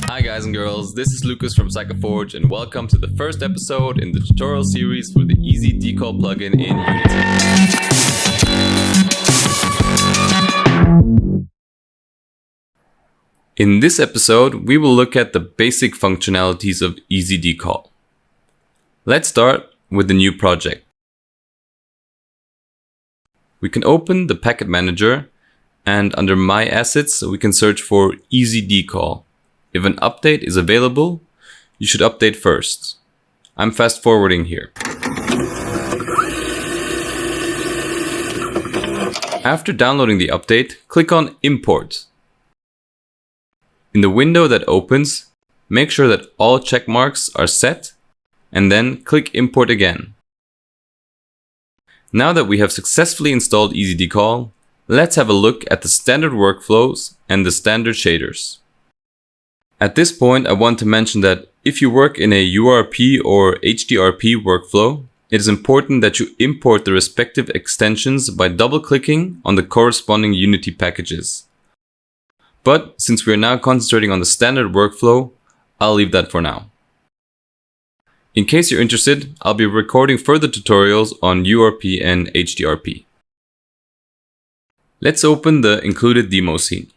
Hi guys and girls, this is Lucas from PsychoForge and welcome to the first episode in the tutorial series for the Easy Decal plugin in Unity. In this episode, we will look at the basic functionalities of Easy Decal. Let's start with the new project. We can open the packet manager and under My Assets we can search for Easy Decal. If an update is available, you should update first. I'm fast forwarding here. After downloading the update, click on Import. In the window that opens, make sure that all check marks are set and then click Import again. Now that we have successfully installed Easy Decal, let's have a look at the standard workflows and the standard shaders. At this point, I want to mention that if you work in a URP or HDRP workflow, it is important that you import the respective extensions by double-clicking on the corresponding Unity packages. But since we are now concentrating on the standard workflow, I'll leave that for now. In case you're interested, I'll be recording further tutorials on URP and HDRP. Let's open the included demo scene.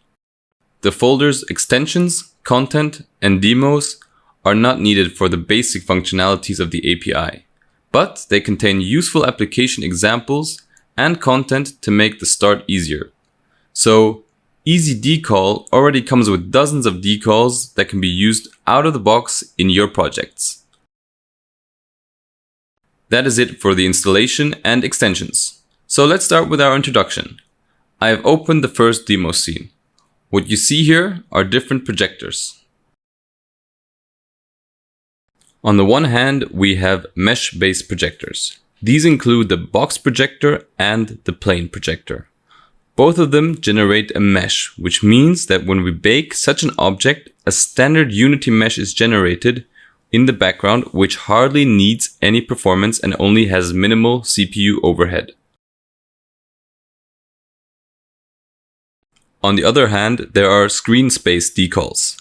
The folders Extensions, Content, and Demos are not needed for the basic functionalities of the API, but they contain useful application examples and content to make the start easier. So, Easy Decal already comes with dozens of decals that can be used out of the box in your projects. That is it for the installation and extensions. So let's start with our introduction. I have opened the first demo scene. What you see here are different projectors. On the one hand, we have mesh-based projectors. These include the box projector and the plane projector. Both of them generate a mesh, which means that when we bake such an object, a standard Unity mesh is generated in the background, which hardly needs any performance and only has minimal CPU overhead. On the other hand, there are screen space decals.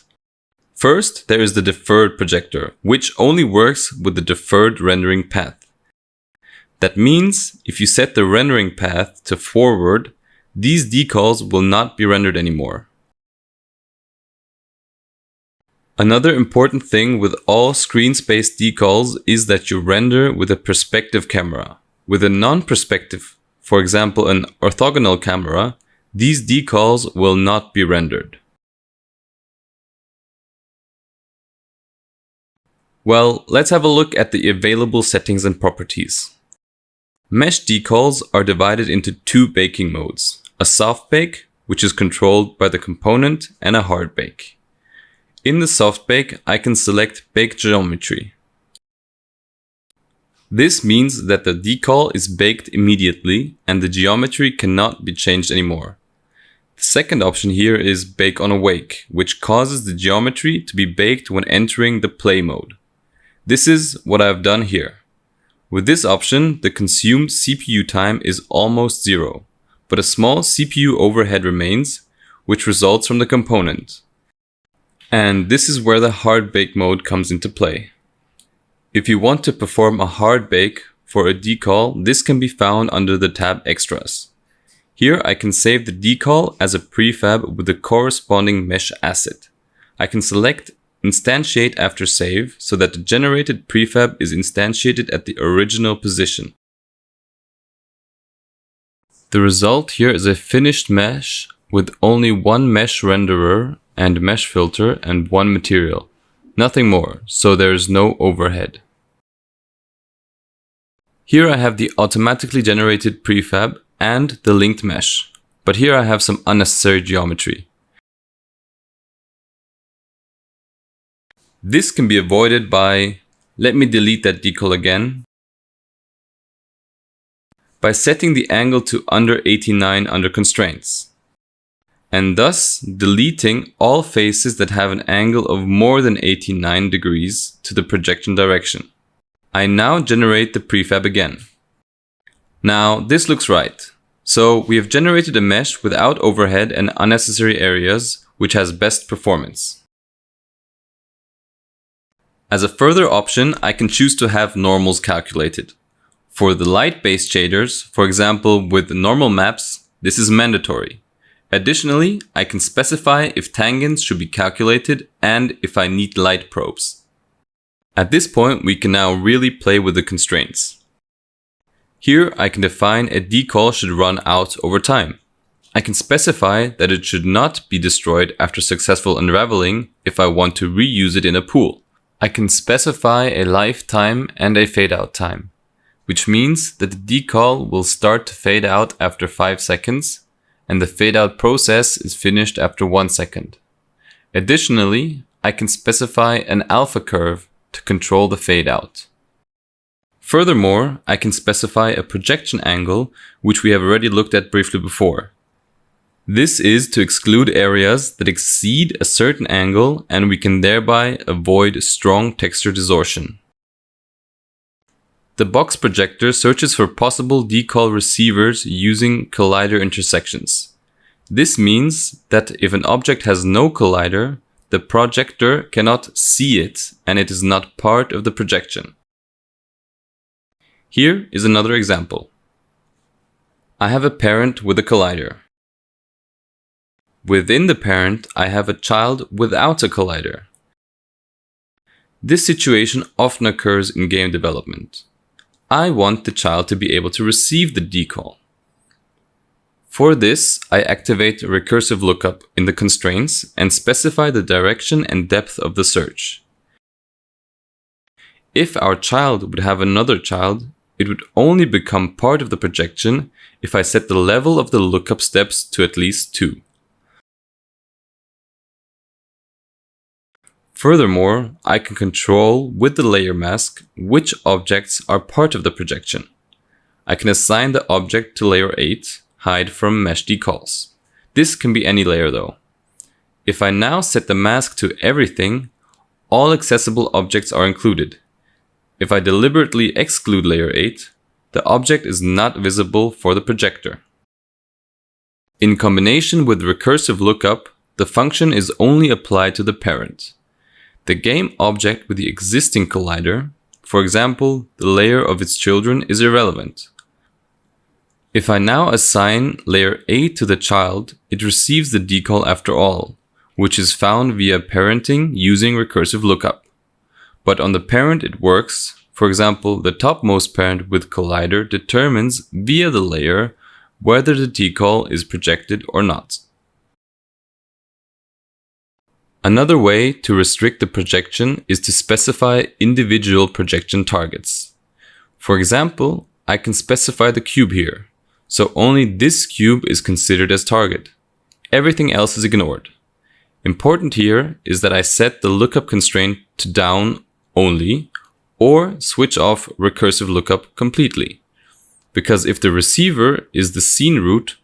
First, there is the deferred projector, which only works with the deferred rendering path. That means if you set the rendering path to forward, these decals will not be rendered anymore. Another important thing with all screen space decals is that you render with a perspective camera. With a non-perspective, for example an orthogonal camera, these decals will not be rendered. Well, let's have a look at the available settings and properties. Mesh decals are divided into two baking modes, a soft bake, which is controlled by the component, and a hard bake. In the soft bake, I can select Bake Geometry. This means that the decal is baked immediately and the geometry cannot be changed anymore. The second option here is Bake on Awake, which causes the geometry to be baked when entering the play mode. This is what I have done here. With this option, the consumed CPU time is almost zero, but a small CPU overhead remains, which results from the component. And this is where the hard bake mode comes into play. If you want to perform a hard bake for a decal, this can be found under the tab Extras. Here I can save the decal as a prefab with the corresponding mesh asset. I can select Instantiate after save so that the generated prefab is instantiated at the original position. The result here is a finished mesh with only one mesh renderer and mesh filter and one material. Nothing more, so there is no overhead. Here I have the automatically generated prefab and the linked mesh, but here I have some unnecessary geometry. This can be avoided by, let me delete that decal again, by setting the angle to under 89 under constraints, and thus deleting all faces that have an angle of more than 89 degrees to the projection direction. I now generate the prefab again. Now this looks right. So we have generated a mesh without overhead and unnecessary areas, which has best performance. As a further option, I can choose to have normals calculated. For the light-based shaders, for example with normal maps, this is mandatory. Additionally, I can specify if tangents should be calculated and if I need light probes. At this point, we can now really play with the constraints. Here, I can define a decal should run out over time. I can specify that it should not be destroyed after successful unraveling if I want to reuse it in a pool. I can specify a lifetime and a fade-out time, which means that the decal will start to fade out after 5 seconds, and the fade-out process is finished after 1 second. Additionally, I can specify an alpha curve to control the fade-out. Furthermore, I can specify a projection angle, which we have already looked at briefly before. This is to exclude areas that exceed a certain angle, and we can thereby avoid strong texture distortion. The box projector searches for possible decal receivers using collider intersections. This means that if an object has no collider, the projector cannot see it and it is not part of the projection. Here is another example. I have a parent with a collider. Within the parent, I have a child without a collider. This situation often occurs in game development. I want the child to be able to receive the decal. For this, I activate recursive lookup in the constraints and specify the direction and depth of the search. If our child would have another child, it would only become part of the projection if I set the level of the lookup steps to at least 2. Furthermore, I can control with the layer mask which objects are part of the projection. I can assign the object to layer 8, hide from mesh decals. This can be any layer though. If I now set the mask to everything, all accessible objects are included. If I deliberately exclude layer 8, the object is not visible for the projector. In combination with recursive lookup, the function is only applied to the parent. The game object with the existing collider, for example, the layer of its children, is irrelevant. If I now assign layer 8 to the child, it receives the decal after all, which is found via parenting using recursive lookup. But on the parent it works, for example, the topmost parent with collider determines via the layer whether the decal is projected or not. Another way to restrict the projection is to specify individual projection targets. For example, I can specify the cube here, so only this cube is considered as target. Everything else is ignored. Important here is that I set the lookup constraint to down only, or switch off recursive lookup completely. Because if the receiver is the scene root,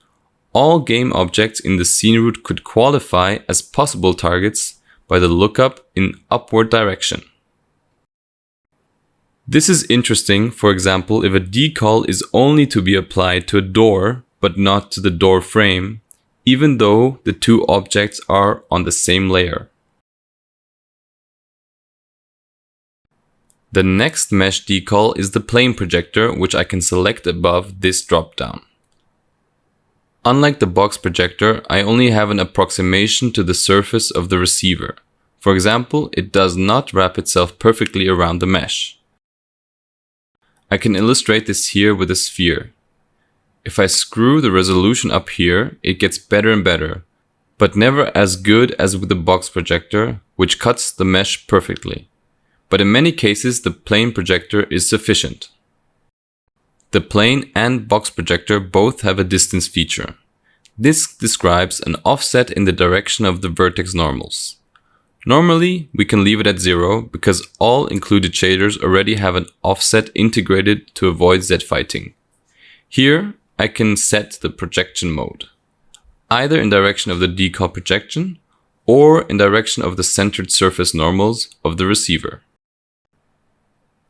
all game objects in the scene root could qualify as possible targets by the lookup in upward direction. This is interesting, for example, if a decal is only to be applied to a door but not to the door frame, even though the two objects are on the same layer. The next mesh decal is the plane projector, which I can select above this dropdown. Unlike the box projector, I only have an approximation to the surface of the receiver. For example, it does not wrap itself perfectly around the mesh. I can illustrate this here with a sphere. If I screw the resolution up here, it gets better and better, but never as good as with the box projector, which cuts the mesh perfectly. But in many cases, the plane projector is sufficient. The plane and box projector both have a distance feature. This describes an offset in the direction of the vertex normals. Normally, we can leave it at 0 because all included shaders already have an offset integrated to avoid Z-fighting. Here, I can set the projection mode, either in direction of the decal projection or in direction of the centered surface normals of the receiver.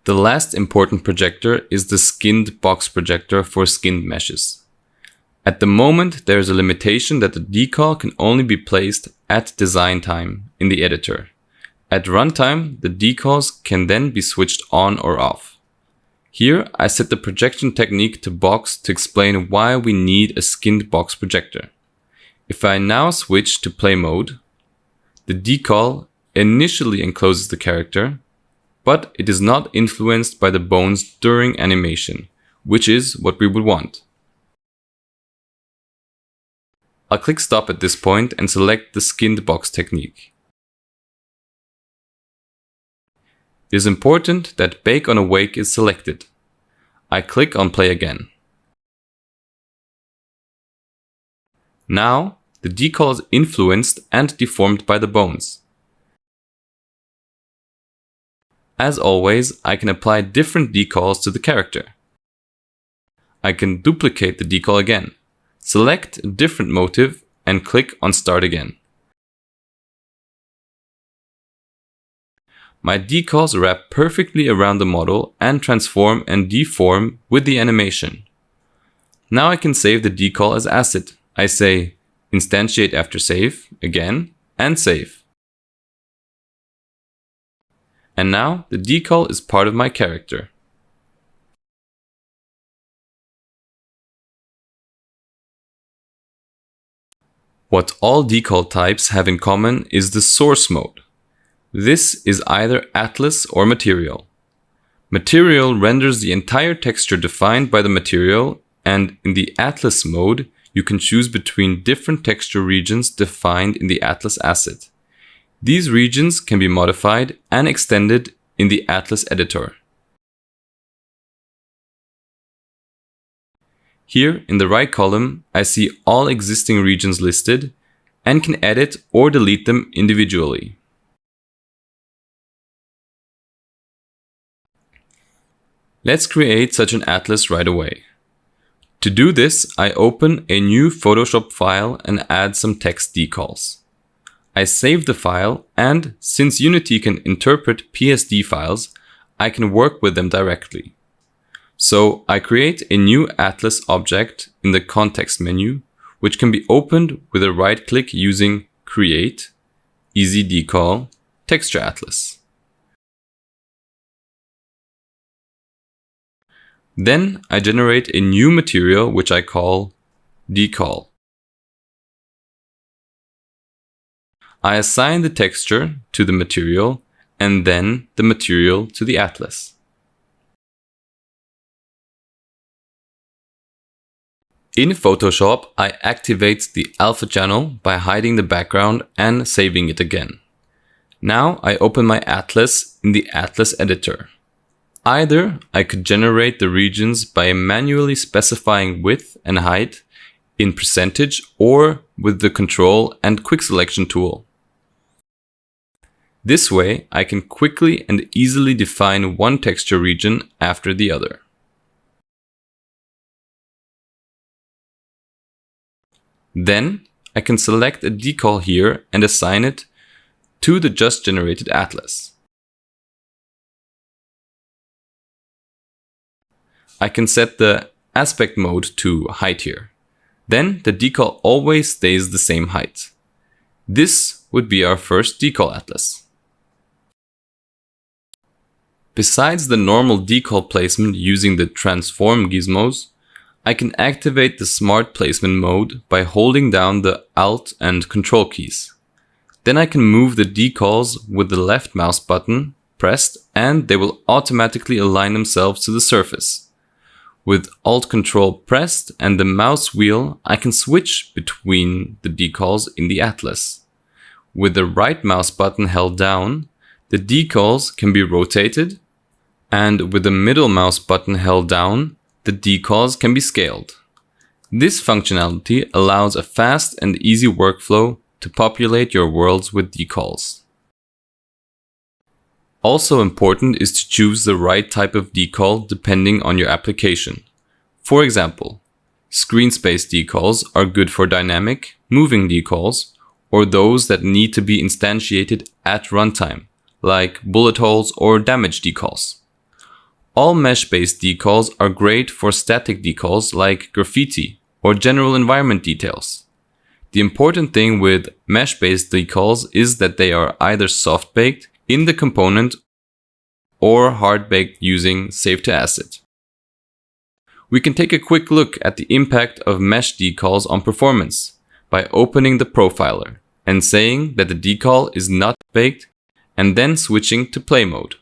The last important projector is the skinned box projector for skinned meshes. At the moment, there is a limitation that the decal can only be placed at design time in the editor. At runtime, the decals can then be switched on or off. Here, I set the projection technique to box to explain why we need a skinned box projector. If I now switch to play mode, the decal initially encloses the character, but it is not influenced by the bones during animation, which is what we would want. I'll click stop at this point and select the skinned box technique. It is important that Bake on Awake is selected. I click on play again. Now, the decal is influenced and deformed by the bones. As always, I can apply different decals to the character. I can duplicate the decal again, select a different motif, and click on Start again. My decals wrap perfectly around the model and transform and deform with the animation. Now I can save the decal as asset. I say instantiate after save, again, and save. And now the decal is part of my character. What all decal types have in common is the source mode. This is either Atlas or Material. Material renders the entire texture defined by the material, and in the Atlas mode, you can choose between different texture regions defined in the Atlas asset. These regions can be modified and extended in the Atlas editor. Here in the right column, I see all existing regions listed and can edit or delete them individually. Let's create such an atlas right away. To do this, I open a new Photoshop file and add some text decals. I save the file, and since Unity can interpret PSD files, I can work with them directly. So I create a new atlas object in the context menu, which can be opened with a right click using Create, Easy Decal, Texture Atlas. Then I generate a new material which I call Decal. I assign the texture to the material and then the material to the atlas. In Photoshop, I activate the alpha channel by hiding the background and saving it again. Now I open my atlas in the atlas editor. Either I could generate the regions by manually specifying width and height in percentage or with the Control and Quick Selection tool. This way, I can quickly and easily define one texture region after the other. Then, I can select a decal here and assign it to the just generated atlas. I can set the aspect mode to height here. Then the decal always stays the same height. This would be our first decal atlas. Besides the normal decal placement using the transform gizmos, I can activate the smart placement mode by holding down the Alt and Control keys. Then I can move the decals with the left mouse button pressed and they will automatically align themselves to the surface. With Alt Control pressed and the mouse wheel, I can switch between the decals in the atlas. With the right mouse button held down, the decals can be rotated, and with the middle mouse button held down, the decals can be scaled. This functionality allows a fast and easy workflow to populate your worlds with decals. Also important is to choose the right type of decal depending on your application. For example, screen space decals are good for dynamic, moving decals, or those that need to be instantiated at runtime, like bullet holes or damage decals. All mesh-based decals are great for static decals like graffiti or general environment details. The important thing with mesh-based decals is that they are either soft-baked, in the component or hard-baked using Save to Asset. We can take a quick look at the impact of mesh decals on performance by opening the profiler and saying that the decal is not baked and then switching to play mode.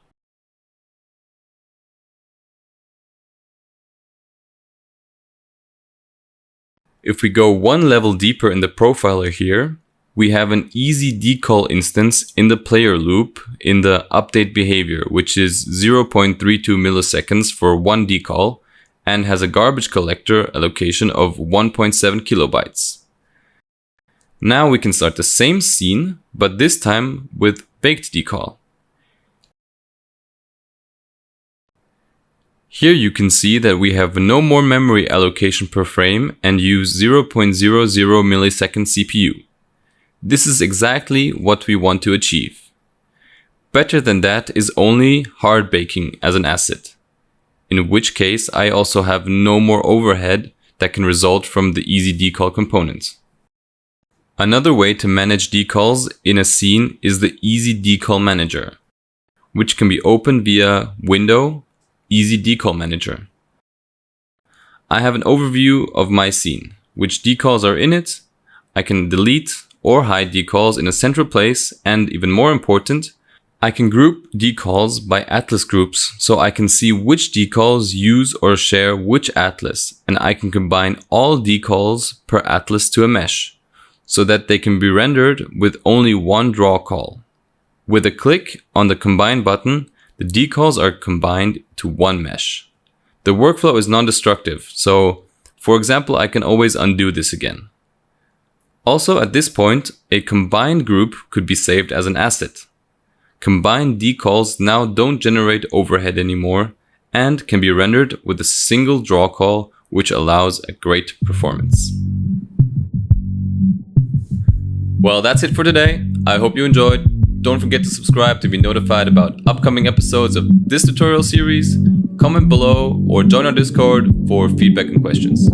If we go one level deeper in the profiler here, we have an easy decal instance in the player loop in the update behavior, which is 0.32 milliseconds for one decal and has a garbage collector allocation of 1.7 kilobytes. Now we can start the same scene, but this time with baked decal. Here you can see that we have no more memory allocation per frame and use 0.00 millisecond CPU. This is exactly what we want to achieve. Better than that is only hard baking as an asset, in which case I also have no more overhead that can result from the easy decal component. Another way to manage decals in a scene is the Easy Decal Manager, which can be opened via Window, Easy Decal Manager. I have an overview of my scene, which decals are in it. I can delete or hide decals in a central place, and even more important, I can group decals by atlas groups so I can see which decals use or share which atlas, and I can combine all decals per atlas to a mesh so that they can be rendered with only one draw call. With a click on the Combine button, the decals are combined to one mesh. The workflow is non-destructive, so for example, I can always undo this again. Also, at this point, a combined group could be saved as an asset. Combined decals now don't generate overhead anymore and can be rendered with a single draw call, which allows a great performance. Well, that's it for today. I hope you enjoyed. Don't forget to subscribe to be notified about upcoming episodes of this tutorial series. Comment below or join our Discord for feedback and questions.